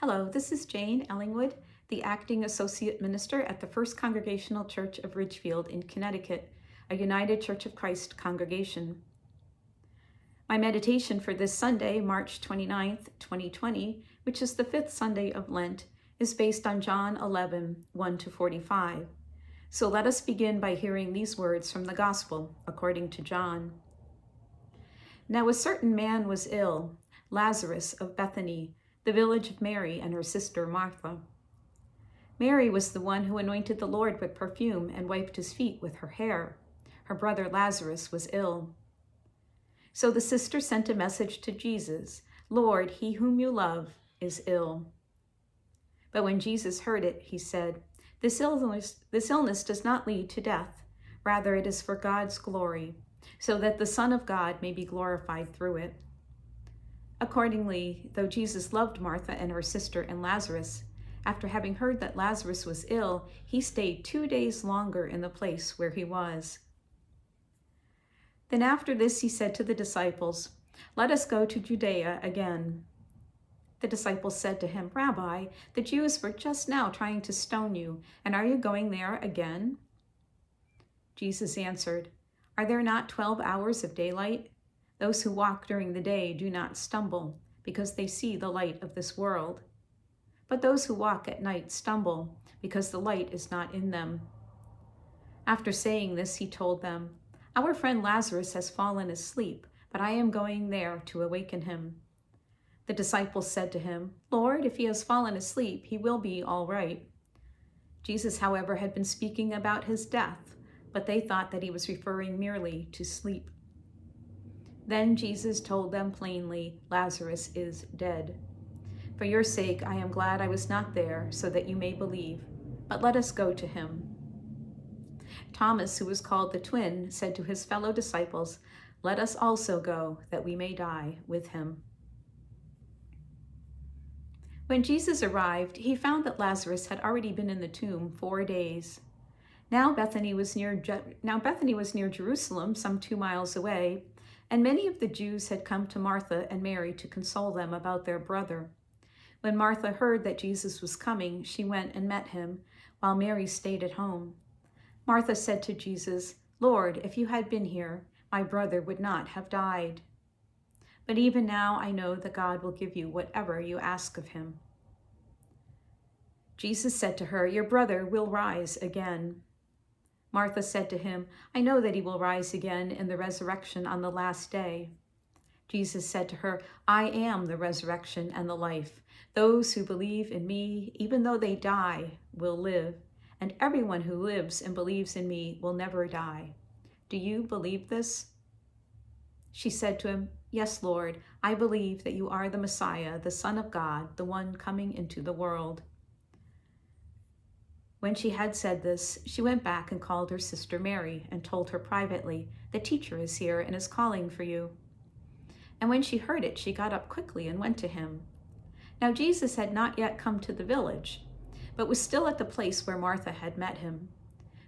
Hello, this is Jane Ellingwood, the Acting Associate Minister at the First Congregational Church of Ridgefield in Connecticut, a United Church of Christ congregation. My meditation for this Sunday, March 29th, 2020, which is the fifth Sunday of Lent, is based on John 11, 1-45. So let us begin by hearing these words from the Gospel according to John. Now a certain man was ill, Lazarus of Bethany, the village of Mary and her sister Martha. Mary was the one who anointed the Lord with perfume and wiped his feet with her hair. Her brother Lazarus was ill. So the sister sent a message to Jesus, "Lord, he whom you love is ill." But when Jesus heard it, he said, This illness does not lead to death. Rather, it is for God's glory, so that the Son of God may be glorified through it. Accordingly, though Jesus loved Martha and her sister and Lazarus, after having heard that Lazarus was ill, he stayed 2 days longer in the place where he was. Then after this he said to the disciples, "Let us go to Judea again." The disciples said to him, "Rabbi, the Jews were just now trying to stone you, and are you going there again?" Jesus answered, "Are there not 12 hours of daylight? Those who walk during the day do not stumble, because they see the light of this world. But those who walk at night stumble, because the light is not in them." After saying this, he told them, "Our friend Lazarus has fallen asleep, but I am going there to awaken him." The disciples said to him, "Lord, if he has fallen asleep, he will be all right." Jesus, however, had been speaking about his death, but they thought that he was referring merely to sleep. Then Jesus told them plainly, "Lazarus is dead. For your sake, I am glad I was not there, so that you may believe. But let us go to him." Thomas, who was called the twin, said to his fellow disciples, "Let us also go, that we may die with him." When Jesus arrived, he found that Lazarus had already been in the tomb 4 days. Now Bethany was near Jerusalem, some 2 miles away, and many of the Jews had come to Martha and Mary to console them about their brother. When Martha heard that Jesus was coming, she went and met him, while Mary stayed at home. Martha said to Jesus, "Lord, if you had been here, my brother would not have died. But even now I know that God will give you whatever you ask of him." Jesus said to her, "Your brother will rise again." Martha said to him, "I know that he will rise again in the resurrection on the last day." Jesus said to her, "I am the resurrection and the life. Those who believe in me, even though they die, will live, and everyone who lives and believes in me will never die. Do you believe this?" She said to him, "Yes, Lord, I believe that you are the Messiah, the Son of God, the one coming into the world." When she had said this, she went back and called her sister Mary and told her privately, "The teacher is here and is calling for you." And when she heard it, she got up quickly and went to him. Now Jesus had not yet come to the village, but was still at the place where Martha had met him.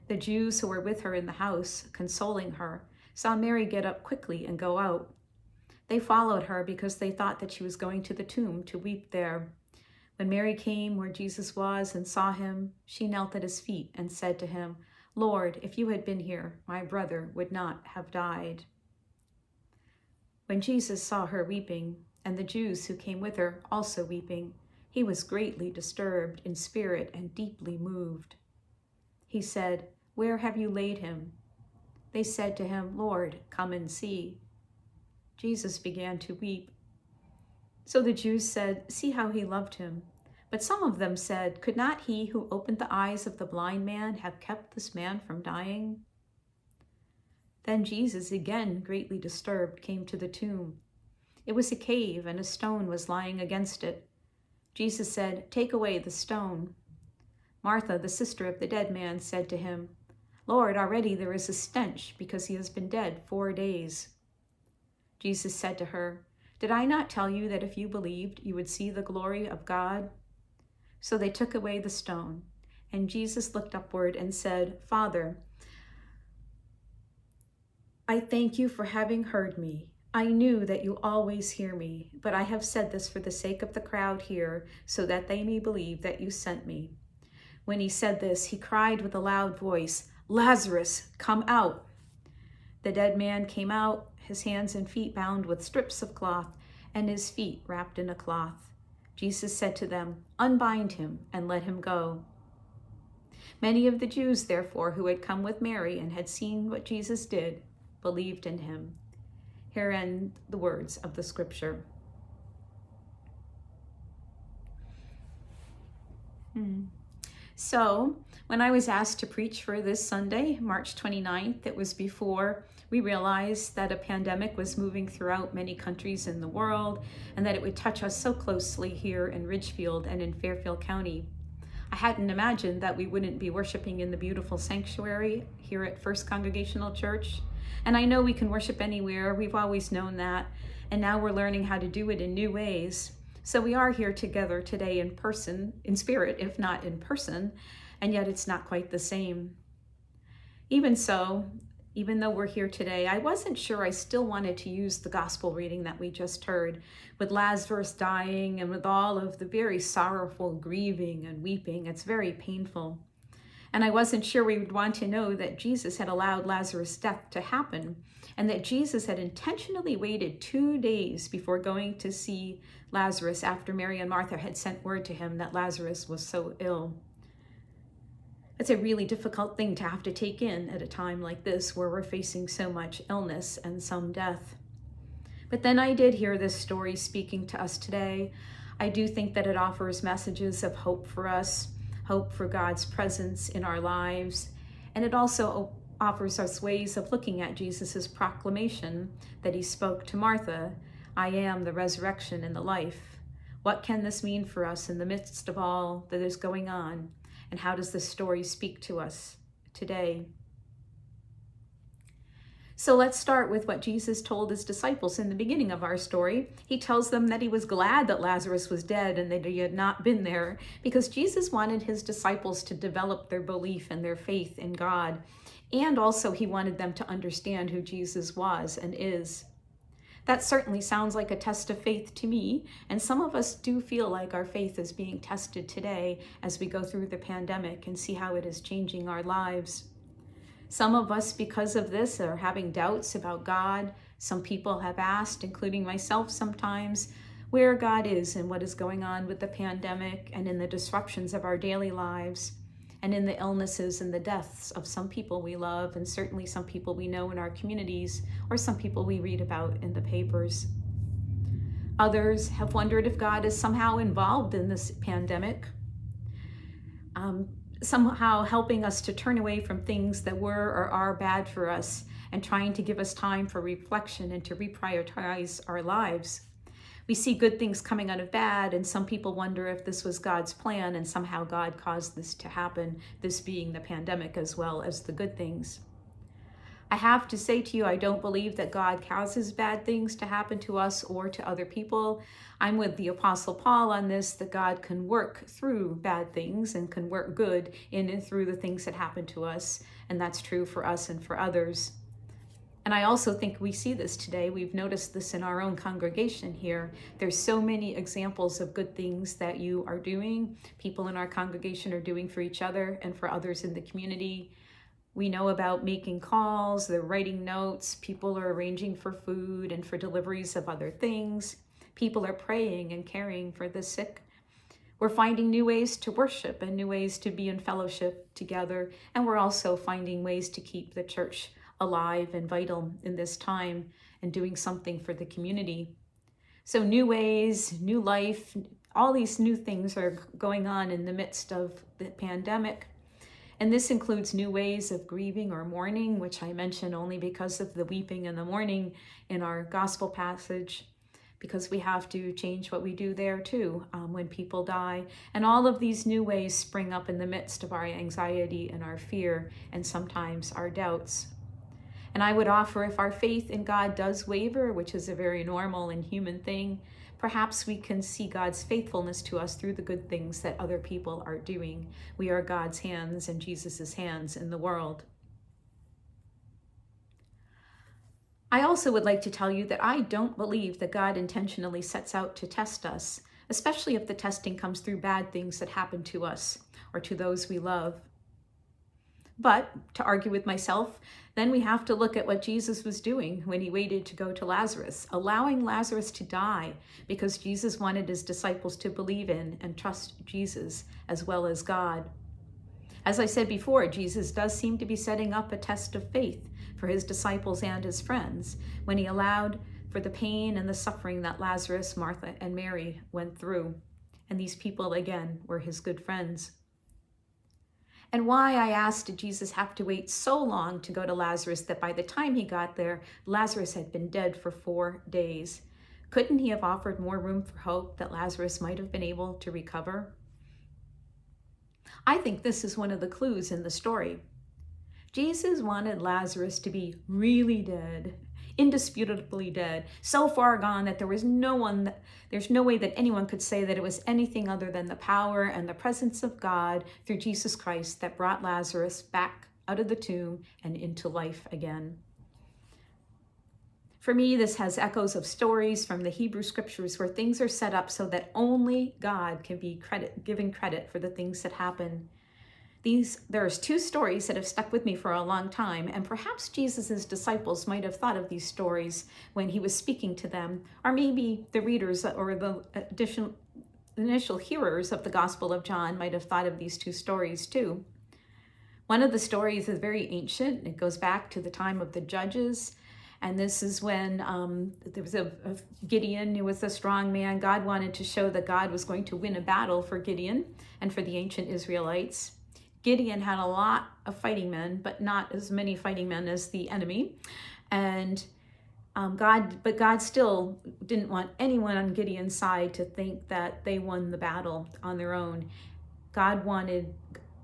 The Jews who were with her in the house, consoling her, saw Mary get up quickly and go out. They followed her because they thought that she was going to the tomb to weep there. When Mary came where Jesus was and saw him, she knelt at his feet and said to him, "Lord, if you had been here, my brother would not have died." When Jesus saw her weeping, and the Jews who came with her also weeping, he was greatly disturbed in spirit and deeply moved. He said, "Where have you laid him?" They said to him, "Lord, come and see." Jesus began to weep. So the Jews said, "See how he loved him." But some of them said, "Could not he who opened the eyes of the blind man have kept this man from dying?" Then Jesus, again greatly disturbed, came to the tomb. It was a cave, and a stone was lying against it. Jesus said, "Take away the stone." Martha, the sister of the dead man, said to him, "Lord, already there is a stench, because he has been dead 4 days." Jesus said to her, "Did I not tell you that if you believed, you would see the glory of God?" So they took away the stone, and Jesus looked upward and said, "Father, I thank you for having heard me. I knew that you always hear me, but I have said this for the sake of the crowd here, so that they may believe that you sent me." When he said this, he cried with a loud voice, "Lazarus, come out!" The dead man came out, his hands and feet bound with strips of cloth, and his feet wrapped in a cloth. Jesus said to them, "Unbind him and let him go." Many of the Jews, therefore, who had come with Mary and had seen what Jesus did, believed in him. Here end the words of the scripture. So, when I was asked to preach for this Sunday, March 29th, it was before we realized that a pandemic was moving throughout many countries in the world and that it would touch us so closely here in Ridgefield and in Fairfield County. I hadn't imagined that we wouldn't be worshiping in the beautiful sanctuary here at First Congregational Church. And I know we can worship anywhere. We've always known that. And now we're learning how to do it in new ways. So we are here together today in person, in spirit, if not in person, and yet it's not quite the same. Even so, even though we're here today, I wasn't sure I still wanted to use the gospel reading that we just heard, with Lazarus dying and with all of the very sorrowful grieving and weeping. It's very painful. And I wasn't sure we would want to know that Jesus had allowed Lazarus' death to happen, and that Jesus had intentionally waited 2 days before going to see Lazarus after Mary and Martha had sent word to him that Lazarus was so ill. It's a really difficult thing to have to take in at a time like this where we're facing so much illness and some death. But then I did hear this story speaking to us today. I do think that it offers messages of hope for us, hope for God's presence in our lives, and it also offers us ways of looking at Jesus's proclamation that he spoke to Martha, "I am the resurrection and the life." What can this mean for us in the midst of all that is going on? And how does this story speak to us today? So let's start with what Jesus told his disciples in the beginning of our story. He tells them that he was glad that Lazarus was dead and that he had not been there, because Jesus wanted his disciples to develop their belief and their faith in God. And also he wanted them to understand who Jesus was and is. That certainly sounds like a test of faith to me, and some of us do feel like our faith is being tested today as we go through the pandemic and see how it is changing our lives. Some of us, because of this, are having doubts about God. Some people have asked, including myself sometimes, where God is and what is going on with the pandemic and in the disruptions of our daily lives and in the illnesses and the deaths of some people we love, and certainly some people we know in our communities or some people we read about in the papers. Others have wondered if God is somehow involved in this pandemic, somehow helping us to turn away from things that were or are bad for us and trying to give us time for reflection and to reprioritize our lives. We see good things coming out of bad, and some people wonder if this was God's plan and somehow God caused this to happen, this being the pandemic as well as the good things. I have to say to you, I don't believe that God causes bad things to happen to us or to other people. I'm with the Apostle Paul on this, that God can work through bad things and can work good in and through the things that happen to us, and that's true for us and for others. And I also think we see this today. We've noticed this in our own congregation here. There's so many examples of good things that you are doing, people in our congregation are doing for each other and for others in the community. We know about making calls, they're writing notes, people are arranging for food and for deliveries of other things. People are praying and caring for the sick. We're finding new ways to worship and new ways to be in fellowship together. And we're also finding ways to keep the church alive and vital in this time and doing something for the community. So new ways, new life, all these new things are going on in the midst of the pandemic. And this includes new ways of grieving or mourning, which I mention only because of the weeping and the mourning in our gospel passage, because we have to change what we do there too when people die. And all of these new ways spring up in the midst of our anxiety and our fear and sometimes our doubts. And I would offer, if our faith in God does waver, which is a very normal and human thing, perhaps we can see God's faithfulness to us through the good things that other people are doing. We are God's hands and Jesus's hands in the world. I also would like to tell you that I don't believe that God intentionally sets out to test us, especially if the testing comes through bad things that happen to us or to those we love. But to argue with myself, then we have to look at what Jesus was doing when he waited to go to Lazarus, allowing Lazarus to die because Jesus wanted his disciples to believe in and trust Jesus as well as God. As I said before, Jesus does seem to be setting up a test of faith for his disciples and his friends when he allowed for the pain and the suffering that Lazarus, Martha, and Mary went through. And these people, again, were his good friends. And why, I asked, did Jesus have to wait so long to go to Lazarus that by the time he got there, Lazarus had been dead for 4 days? Couldn't he have offered more room for hope that Lazarus might have been able to recover? I think this is one of the clues in the story. Jesus wanted Lazarus to be really dead, indisputably dead, so far gone that there's no way that anyone could say that it was anything other than the power and the presence of God through Jesus Christ that brought Lazarus back out of the tomb and into life again. For me, this has echoes of stories from the Hebrew scriptures where things are set up so that only God can be given credit for the things that happen. There's 2 stories that have stuck with me for a long time, and perhaps Jesus' disciples might have thought of these stories when he was speaking to them, or maybe the readers or the initial hearers of the Gospel of John might have thought of these 2 stories too. One of the stories is very ancient. It goes back to the time of the Judges, and this is when there was a Gideon who was a strong man. God wanted to show that God was going to win a battle for Gideon and for the ancient Israelites. Gideon had a lot of fighting men, but not as many fighting men as the enemy. And God still didn't want anyone on Gideon's side to think that they won the battle on their own. God wanted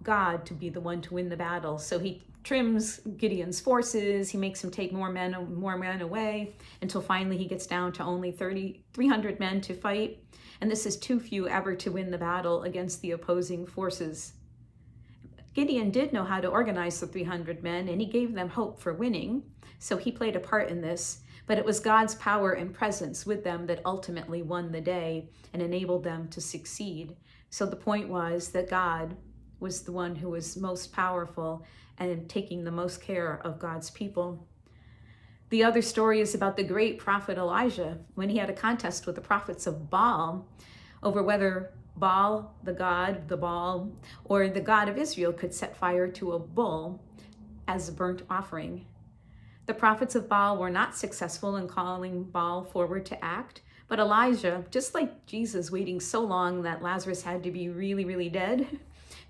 God to be the one to win the battle. So he trims Gideon's forces. He makes him take more men away until finally he gets down to only 300 men to fight. And this is too few ever to win the battle against the opposing forces. Gideon did know how to organize the 300 men, and he gave them hope for winning, so he played a part in this. But it was God's power and presence with them that ultimately won the day and enabled them to succeed. So the point was that God was the one who was most powerful and taking the most care of God's people. The other story is about the great prophet Elijah, when he had a contest with the prophets of Baal over whether Baal, the Baal, or the God of Israel could set fire to a bull as a burnt offering. The prophets of Baal were not successful in calling Baal forward to act, but Elijah, just like Jesus waiting so long that Lazarus had to be really, really dead,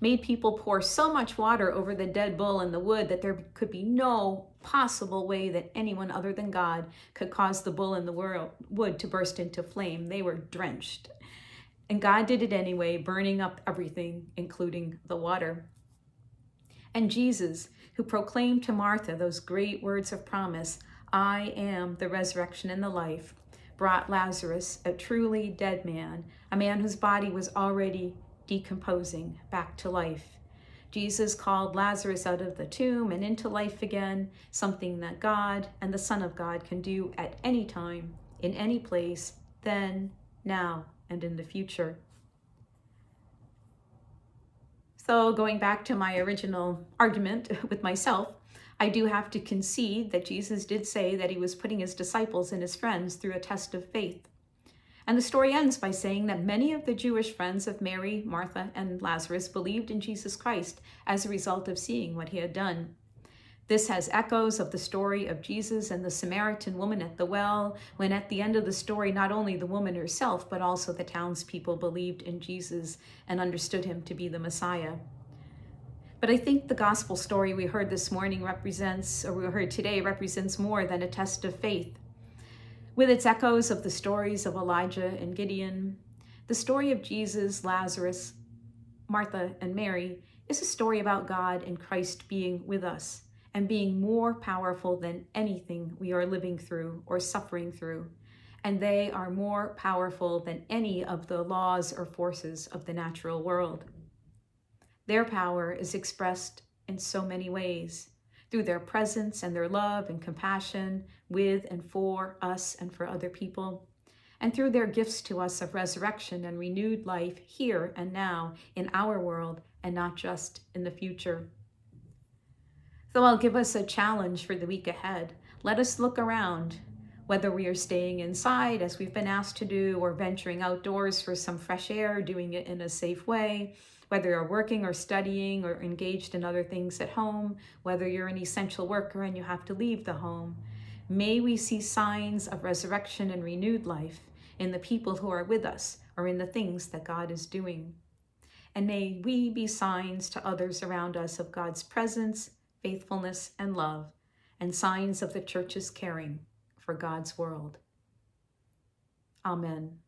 made people pour so much water over the dead bull and the wood that there could be no possible way that anyone other than God could cause the bull and the wood to burst into flame. They were drenched. And God did it anyway, burning up everything, including the water. And Jesus, who proclaimed to Martha those great words of promise, "I am the resurrection and the life," brought Lazarus, a truly dead man, a man whose body was already decomposing, back to life. Jesus called Lazarus out of the tomb and into life again, something that God and the Son of God can do at any time, in any place, then, now, and in the future. So going back to my original argument with myself, I do have to concede that Jesus did say that he was putting his disciples and his friends through a test of faith. And the story ends by saying that many of the Jewish friends of Mary, Martha, and Lazarus believed in Jesus Christ as a result of seeing what he had done. This has echoes of the story of Jesus and the Samaritan woman at the well, when at the end of the story, not only the woman herself, but also the townspeople believed in Jesus and understood him to be the Messiah. But I think the gospel story we heard this morning represents more than a test of faith. With its echoes of the stories of Elijah and Gideon, the story of Jesus, Lazarus, Martha, and Mary is a story about God and Christ being with us and being more powerful than anything we are living through or suffering through. And they are more powerful than any of the laws or forces of the natural world. Their power is expressed in so many ways, through their presence and their love and compassion with and for us and for other people, and through their gifts to us of resurrection and renewed life here and now in our world and not just in the future. So I'll give us a challenge for the week ahead. Let us look around, whether we are staying inside as we've been asked to do, or venturing outdoors for some fresh air, doing it in a safe way, whether you're working or studying or engaged in other things at home, whether you're an essential worker and you have to leave the home. May we see signs of resurrection and renewed life in the people who are with us or in the things that God is doing. And may we be signs to others around us of God's presence, faithfulness, and love, and signs of the church's caring for God's world. Amen.